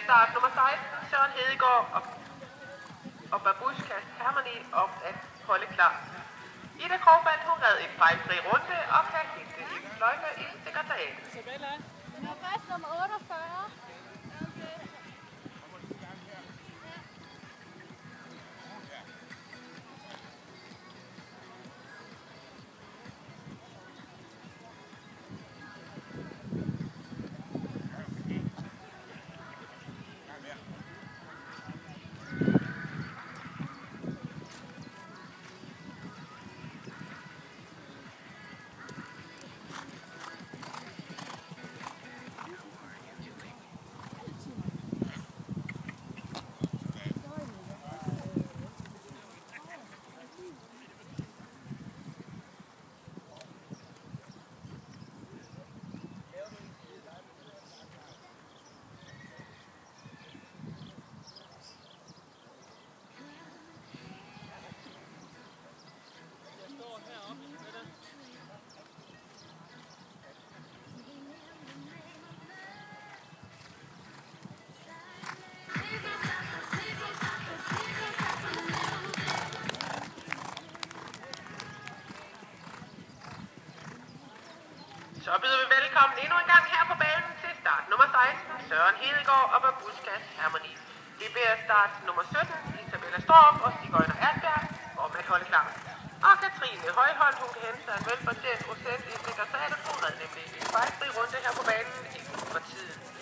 start nummer 16, Søren Hedegaard og Babushka Harmony op at holde klar. Ida Krogband, hun red en fejlfri runde og kan hente en fløjte i sekretariatet. Det er først nummer 48. Så byder vi velkommen endnu en gang her på banen til start nummer 16, Søren Hedegaard og Babushka Harmony. Det bliver start nummer 17, Isabella Storm og Sigøjner Erdberg om at holde klar. Og Katrine Højholdt, hun kan hente sig en velfortjent procent i sekretariatet, hun red nemlig en fejlfri runde her på banen inden for tiden.